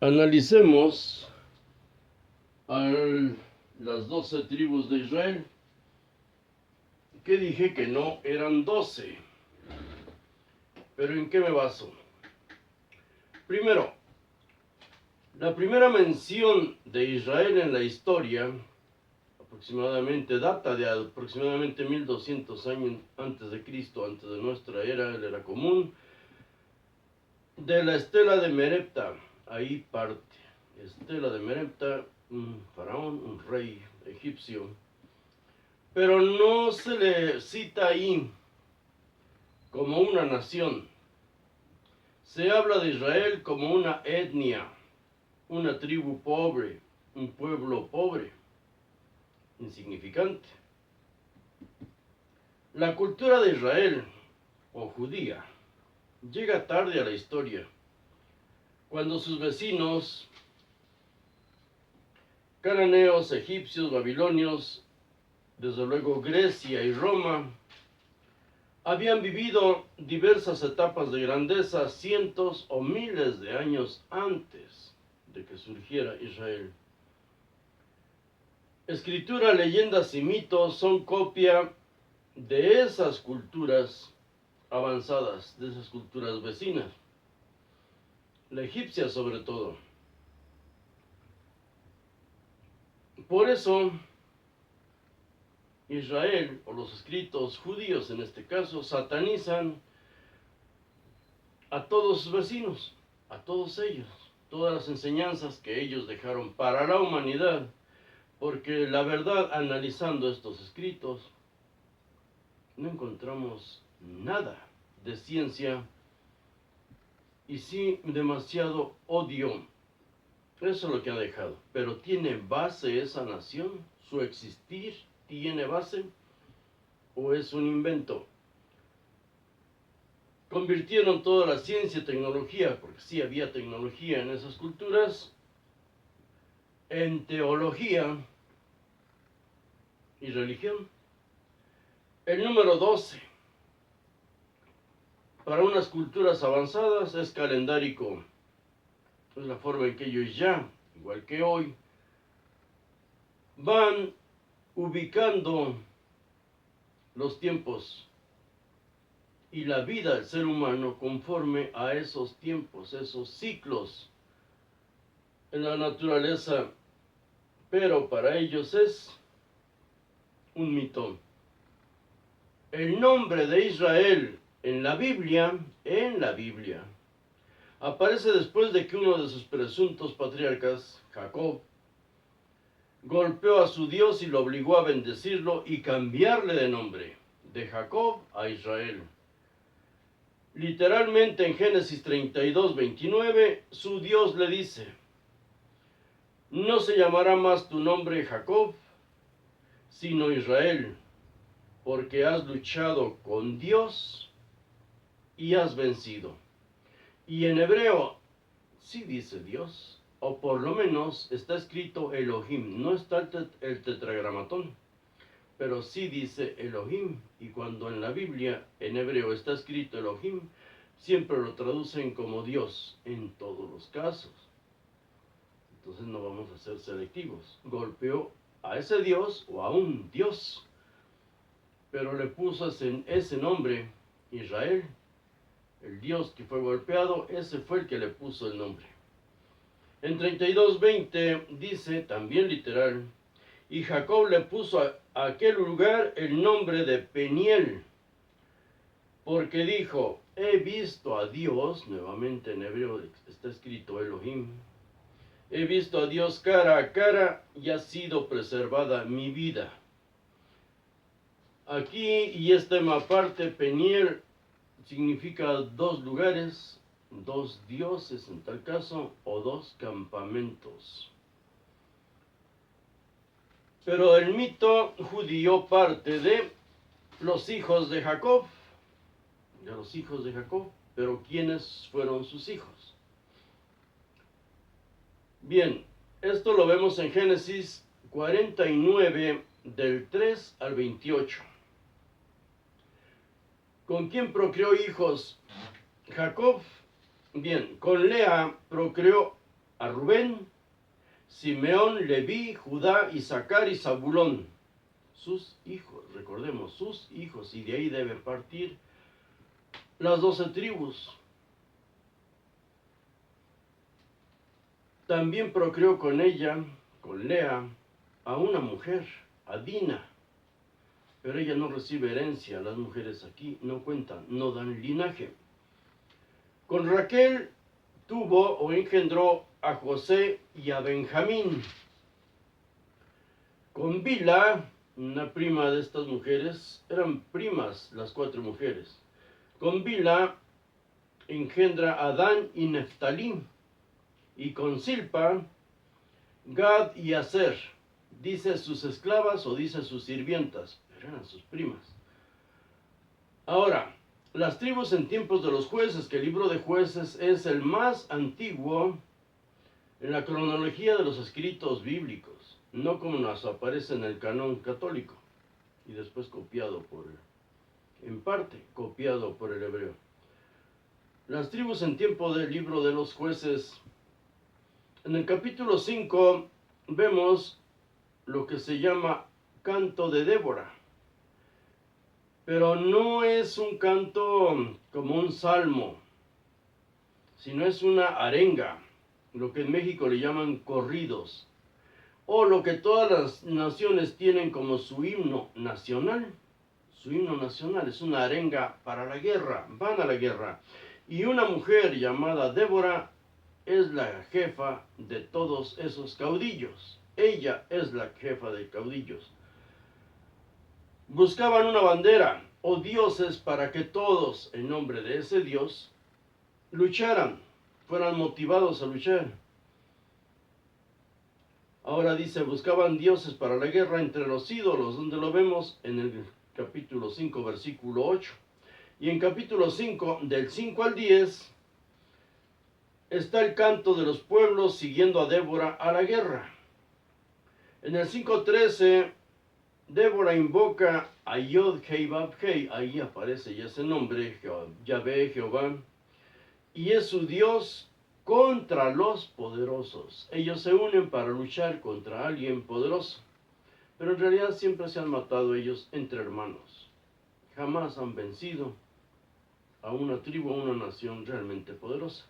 Analicemos a las 12 tribus de Israel, que dije que no eran 12. ¿Pero en qué me baso? Primero, la primera mención de Israel en la historia aproximadamente data de aproximadamente 1200 años antes de Cristo, antes de nuestra era común, de la estela de Merepta. Ahí parte. Estela de Merepta, un faraón, un rey egipcio. Pero no se le cita ahí como una nación. Se habla de Israel como una etnia, una tribu pobre, un pueblo pobre, insignificante. La cultura de Israel, o judía, llega tarde a la historia, cuando sus vecinos, cananeos, egipcios, babilonios, desde luego Grecia y Roma, habían vivido diversas etapas de grandeza cientos o miles de años antes de que surgiera Israel. Escritura, leyendas y mitos son copia de esas culturas avanzadas, de esas culturas vecinas, la egipcia sobre todo. Por eso, Israel, o los escritos judíos en este caso, satanizan a todos sus vecinos, a todos ellos, todas las enseñanzas que ellos dejaron para la humanidad, porque la verdad, analizando estos escritos, no encontramos nada de ciencia y sí demasiado odio. Eso es lo que ha dejado. Pero ¿tiene base esa nación? ¿Su existir tiene base? ¿O es un invento? Convirtieron toda la ciencia y tecnología, porque sí había tecnología en esas culturas, en teología y religión. El número 12, para unas culturas avanzadas, es calendárico. Es la forma en que ellos ya, igual que hoy, van ubicando los tiempos y la vida del ser humano conforme a esos tiempos, esos ciclos en la naturaleza, pero para ellos es un mito. El nombre de Israel en la Biblia, aparece después de que uno de sus presuntos patriarcas, Jacob, golpeó a su Dios y lo obligó a bendecirlo y cambiarle de nombre, de Jacob a Israel. Literalmente en Génesis 32, 29, su Dios le dice: no se llamará más tu nombre Jacob, sino Israel, porque has luchado con Dios y has vencido. Y en hebreo sí dice Dios, o por lo menos está escrito Elohim, no está el tetragramatón, pero sí dice Elohim. Y cuando en la Biblia en hebreo está escrito Elohim, siempre lo traducen como Dios en todos los casos. Entonces no vamos a ser selectivos. Golpeó a ese Dios o a un Dios, pero le puso ese nombre, Israel. El Dios que fue golpeado, ese fue el que le puso el nombre. En 32:20 dice, también literal, y Jacob le puso a aquel lugar el nombre de Peniel, porque dijo, he visto a Dios, nuevamente en hebreo está escrito Elohim, he visto a Dios cara a cara y ha sido preservada mi vida. Aquí, y esta aparte, Peniel significa dos lugares, dos dioses en tal caso, o dos campamentos. Pero el mito judío parte de los hijos de Jacob, pero ¿quiénes fueron sus hijos? Bien, esto lo vemos en Génesis 49, del 3 al 28. ¿Con quién procreó hijos Jacob? Bien, con Lea procreó a Rubén, Simeón, Leví, Judá, Isaacar y Zabulón. Sus hijos, recordemos, sus hijos, y de ahí deben partir las 12 tribus. También procreó con ella, con Lea, a una mujer, a Dina. Pero ella no recibe herencia, las mujeres aquí no cuentan, no dan linaje. Con Raquel tuvo o engendró a José y a Benjamín. Con Bila, una prima de estas mujeres, eran primas las 4 mujeres. Con Bila engendra a Dan y Neftalí. Y con Silpa, Gad y Aser. Dice sus esclavas o dice sus sirvientas, pero eran sus primas. Ahora, las tribus en tiempos de los jueces, que el libro de Jueces es el más antiguo en la cronología de los escritos bíblicos, no como nos aparece en el canon católico y después copiado en parte copiado por el hebreo. Las tribus en tiempo del libro de los Jueces, en el capítulo 5 vemos lo que se llama canto de Débora. Pero no es un canto como un salmo, sino es una arenga, lo que en México le llaman corridos, o lo que todas las naciones tienen como su himno nacional. Su himno nacional es una arenga para la guerra, van a la guerra. Y una mujer llamada Débora es la jefa de todos esos caudillos. Ella es la jefa de caudillos. Buscaban una bandera o dioses para que todos, en nombre de ese dios, lucharan, fueran motivados a luchar. Ahora dice, buscaban dioses para la guerra entre los ídolos, donde lo vemos en el capítulo 5, versículo 8. Y en capítulo 5, del 5 al 10, está el canto de los pueblos siguiendo a Débora a la guerra. En el 5:13, Débora invoca a Yod-Hei-Vab-Hei, ahí aparece ya ese nombre, Yahvé, Jehová, y es su Dios contra los poderosos. Ellos se unen para luchar contra alguien poderoso, pero en realidad siempre se han matado ellos entre hermanos. Jamás han vencido a una tribu, a una nación realmente poderosa.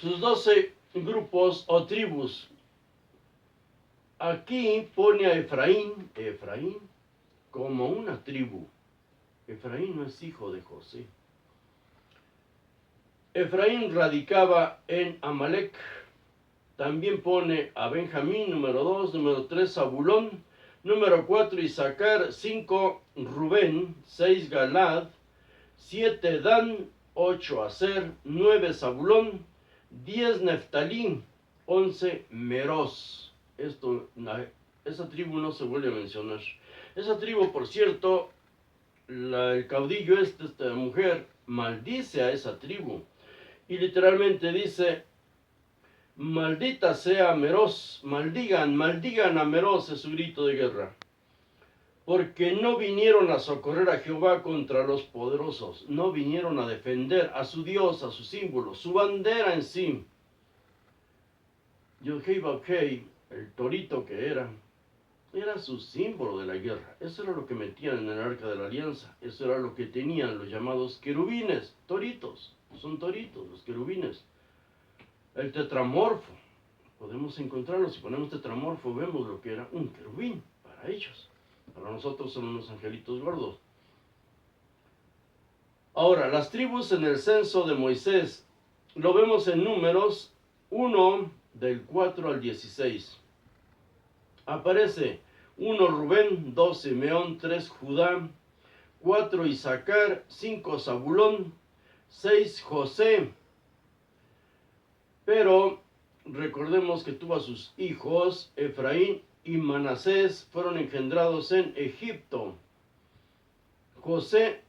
Sus 12 grupos o tribus. Aquí pone a Efraín como una tribu. Efraín no es hijo de José. Efraín radicaba en Amalek. También pone a Benjamín, número 2, número 3, Zabulón, número 4, Isaacar, 5, Rubén, 6, Galad, 7, Dan, 8, Aser, 9, Zabulón, 10, Neftalí, 11, Meros. Esa tribu no se vuelve a mencionar. Esa tribu, por cierto, el caudillo esta mujer, maldice a esa tribu. Y literalmente dice, maldita sea Meros, maldigan a Meros, es su grito de guerra. Porque no vinieron a socorrer a Jehová contra los poderosos, no vinieron a defender a su Dios, a su símbolo, su bandera en sí. Yod-Hei-Vab-Hei, el torito que era su símbolo de la guerra. Eso era lo que metían en el arca de la alianza. Eso era lo que tenían los llamados querubines, toritos. Son toritos los querubines. El tetramorfo, podemos encontrarlo. Si ponemos tetramorfo, vemos lo que era un querubín para ellos. Para nosotros son unos angelitos gordos. Ahora, las tribus en el censo de Moisés, lo vemos en Números 1, del 4 al 16. Aparece 1 Rubén, 2 Simeón, 3 Judá, 4 Isaacar, 5 Zabulón, 6 José. Pero recordemos que tuvo a sus hijos, Efraín y Manasés, fueron engendrados en Egipto. José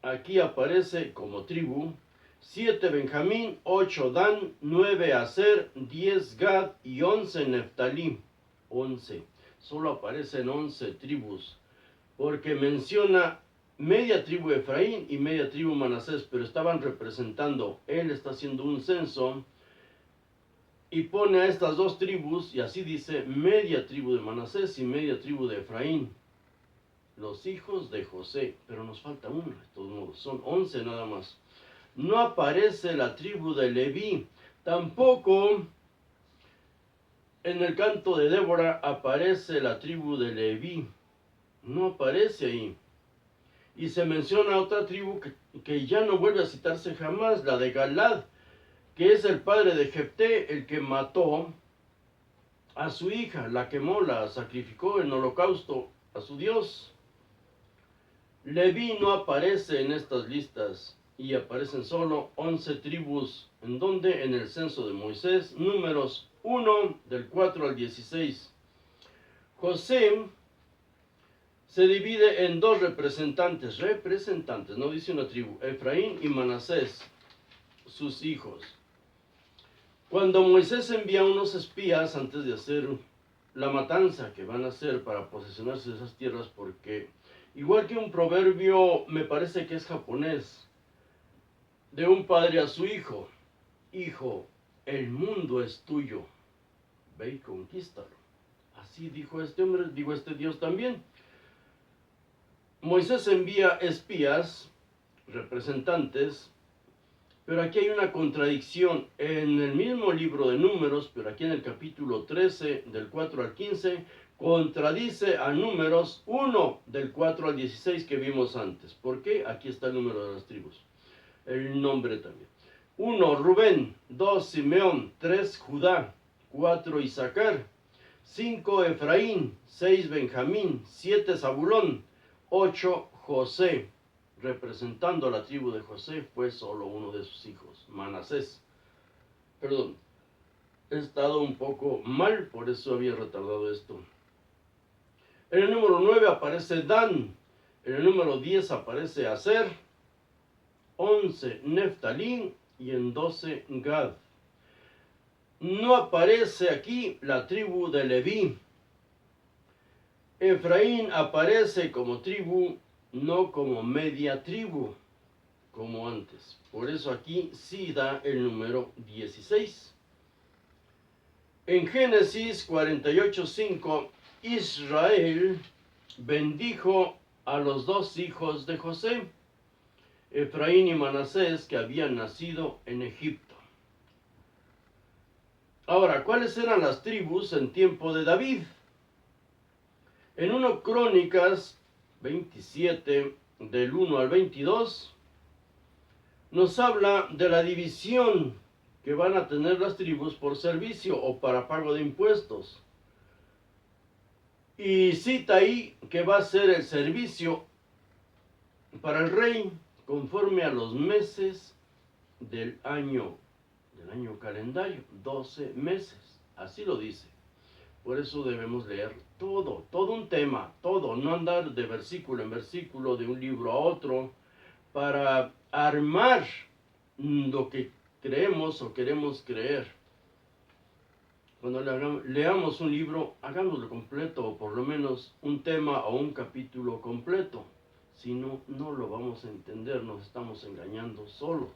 aquí aparece como tribu. 7 Benjamín, 8 Dan, 9 Aser, 10 Gad y 11 Neftalí. 11. Solo aparecen 11 tribus, porque menciona media tribu Efraín y media tribu Manasés, pero estaban representando, él está haciendo un censo y pone a estas dos tribus, y así dice, media tribu de Manasés y media tribu de Efraín, los hijos de José, pero nos falta uno, de todos modos, son 11 nada más. No aparece la tribu de Leví, tampoco en el canto de Débora aparece la tribu de Leví, no aparece ahí. Y se menciona otra tribu que ya no vuelve a citarse jamás, la de Galad, que es el padre de Jefté, el que mató a su hija, la quemó, la sacrificó en holocausto a su Dios. Leví no aparece en estas listas y aparecen solo 11 tribus. ¿En dónde? En el censo de Moisés, Números 1 del 4 al 16. José se divide en dos representantes, no dice una tribu, Efraín y Manasés, sus hijos. Cuando Moisés envía unos espías antes de hacer la matanza que van a hacer para posesionarse de esas tierras, porque igual que un proverbio, me parece que es japonés, de un padre a su hijo, hijo, el mundo es tuyo, ve y conquístalo. Así dijo este hombre, digo este Dios también. Moisés envía espías, representantes, pero aquí hay una contradicción. En el mismo libro de Números, pero aquí en el capítulo 13, del 4 al 15, contradice a Números 1, del 4 al 16 que vimos antes. ¿Por qué? Aquí está el número de las tribus. El nombre también. 1, Rubén. 2, Simeón. 3, Judá. 4, Isaacar. 5, Efraín. 6, Benjamín. 7, Zabulón. 8, José. Representando a la tribu de José fue solo uno de sus hijos, Manasés. Perdón, he estado un poco mal, por eso había retardado esto. En el número 9 aparece Dan. En el número 10 aparece Aser. 11, Neftalí. Y en 12, Gad. No aparece aquí la tribu de Leví. Efraín aparece como tribu, no como media tribu, como antes. Por eso aquí sí da el número 16. En Génesis 48:5, Israel bendijo a los dos hijos de José, Efraín y Manasés, que habían nacido en Egipto. Ahora, ¿cuáles eran las tribus en tiempo de David? En 1 Crónicas 27, del 1 al 22, nos habla de la división que van a tener las tribus por servicio o para pago de impuestos. Y cita ahí que va a ser el servicio para el rey conforme a los meses del año calendario, 12 meses, así lo dice. Por eso debemos leer todo un tema, todo, no andar de versículo en versículo, de un libro a otro, para armar lo que creemos o queremos creer. Cuando leamos un libro, hagámoslo completo, o por lo menos un tema o un capítulo completo. Si no, no lo vamos a entender, nos estamos engañando solos.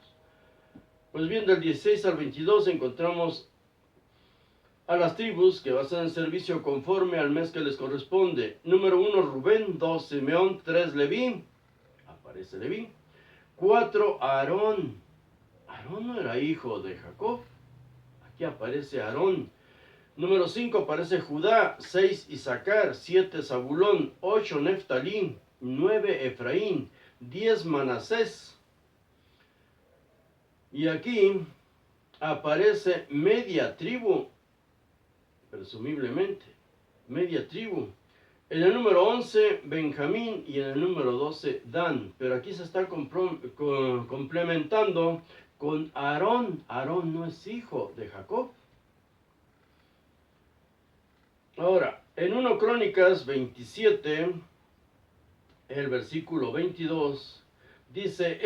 Pues bien, del 16 al 22 encontramos a las tribus que basan en servicio conforme al mes que les corresponde. Número 1, Rubén. 2, Simeón. 3, Leví. Aparece Leví. 4, Aarón. Aarón no era hijo de Jacob. Aquí aparece Aarón. Número 5 aparece Judá. 6, Isaacar. 7, Zabulón. 8, Neftalí. 9, Efraín. 10, Manasés. Y aquí aparece media tribu, presumiblemente, media tribu. En el número 11, Benjamín, y en el número 12, Dan. Pero aquí se está complementando con Aarón. Aarón no es hijo de Jacob. Ahora, en 1 Crónicas 27, el versículo 22, dice,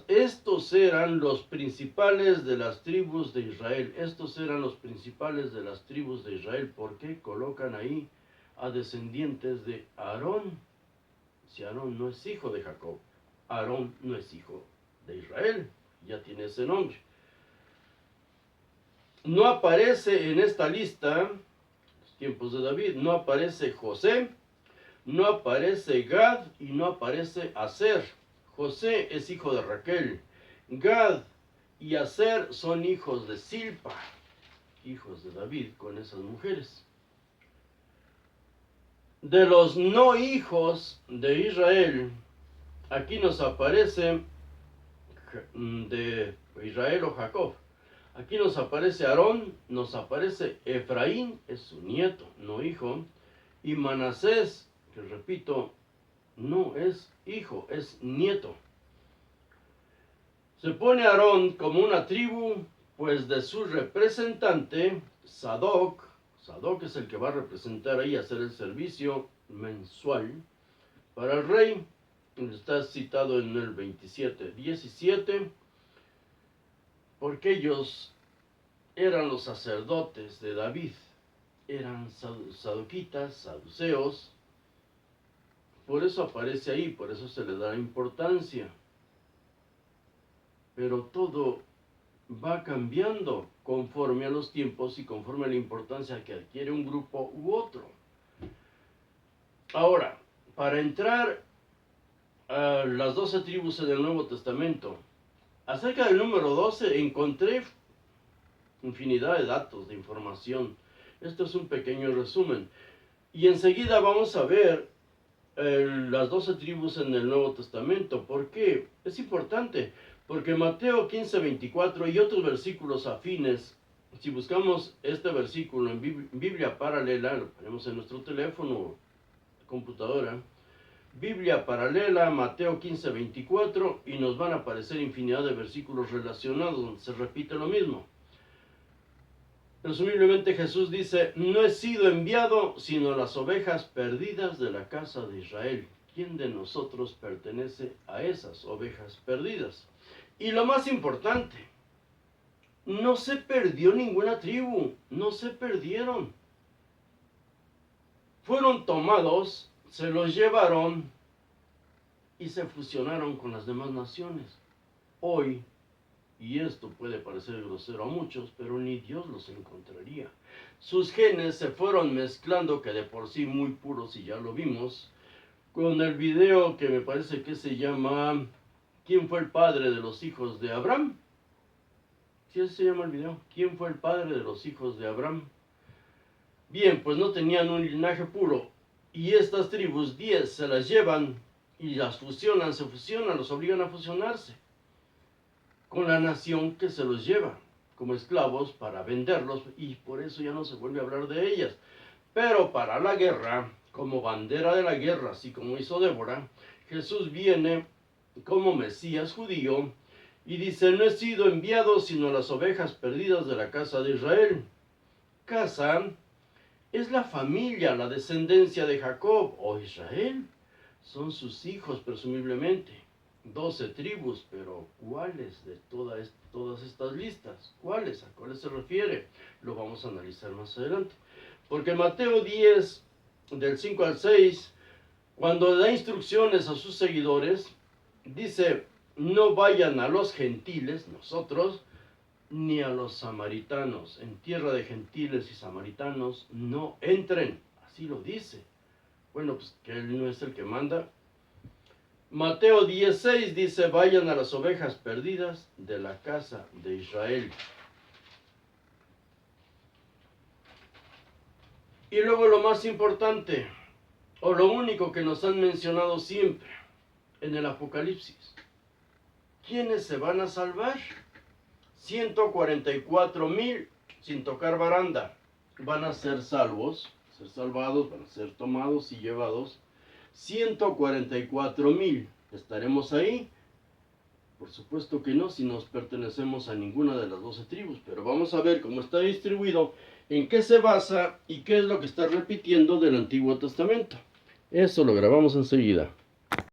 estos eran los principales de las tribus de Israel. Estos eran los principales de las tribus de Israel. ¿Por qué colocan ahí a descendientes de Aarón? Si Aarón no es hijo de Jacob, Aarón no es hijo de Israel, ya tiene ese nombre. no aparece en esta lista, los tiempos de David, no aparece José, no aparece Gad y no aparece Aser. José es hijo de Raquel. Gad y Aser son hijos de Silpa, hijos de David con esas mujeres. De los no hijos de Israel, aquí nos aparece de Israel o Jacob. Aquí nos aparece Aarón, nos aparece Efraín, es su nieto, no hijo, y Manasés, que repito, no es hijo, es nieto. Se pone Aarón como una tribu, pues de su representante, Sadoc es el que va a representar ahí, hacer el servicio mensual para el rey. Está citado en el 27:17, porque ellos eran los sacerdotes de David, eran sadoquitas, saduceos, por eso aparece ahí, por eso se le da importancia. Pero todo va cambiando conforme a los tiempos y conforme a la importancia que adquiere un grupo u otro. Ahora, para entrar a las 12 tribus en el Nuevo Testamento, acerca del número 12 encontré infinidad de datos, de información. Esto es un pequeño resumen. Y enseguida vamos a ver las 12 tribus en el Nuevo Testamento. ¿Por qué? Es importante, porque Mateo 15:24 y otros versículos afines, si buscamos este versículo en Biblia paralela, lo ponemos en nuestro teléfono, computadora, Biblia paralela, Mateo 15:24, y nos van a aparecer infinidad de versículos relacionados donde se repite lo mismo. Presumiblemente Jesús dice, no he sido enviado sino las ovejas perdidas de la casa de Israel. ¿Quién de nosotros pertenece a esas ovejas perdidas? Y lo más importante, no se perdió ninguna tribu, no se perdieron. Fueron tomados, se los llevaron y se fusionaron con las demás naciones. Hoy, y esto puede parecer grosero a muchos, pero ni Dios los encontraría. Sus genes se fueron mezclando, que de por sí muy puros, y ya lo vimos, con el video que me parece que se llama ¿Quién fue el padre de los hijos de Abraham? ¿Sí ese se llama el video? ¿Quién fue el padre de los hijos de Abraham? Bien, pues no tenían un linaje puro, y estas tribus 10 se las llevan y las fusionan, se fusionan, los obligan a fusionarse con la nación que se los lleva como esclavos para venderlos, y por eso ya no se vuelve a hablar de ellas. Pero para la guerra, como bandera de la guerra, así como hizo Débora, Jesús viene como Mesías judío y dice, no he sido enviado sino las ovejas perdidas de la casa de Israel. Casa es la familia, la descendencia de Jacob o Israel. Son sus hijos presumiblemente. 12 tribus, pero ¿cuáles de todas estas listas? ¿Cuáles? ¿A cuáles se refiere? Lo vamos a analizar más adelante. Porque Mateo 10, del 5 al 6, cuando da instrucciones a sus seguidores, dice, no vayan a los gentiles, nosotros, ni a los samaritanos. En tierra de gentiles y samaritanos no entren. Así lo dice. Bueno, pues que él no es el que manda. Mateo 16 dice, vayan a las ovejas perdidas de la casa de Israel. Y luego lo más importante, o lo único que nos han mencionado siempre en el Apocalipsis. ¿Quiénes se van a salvar? 144,000 sin tocar baranda. Van a ser salvos, ser salvados, van a ser tomados y llevados. 144,000. ¿Estaremos ahí? Por supuesto que no, si nos pertenecemos a ninguna de las 12 tribus, pero vamos a ver cómo está distribuido, en qué se basa y qué es lo que está repitiendo del Antiguo Testamento. Eso lo grabamos enseguida.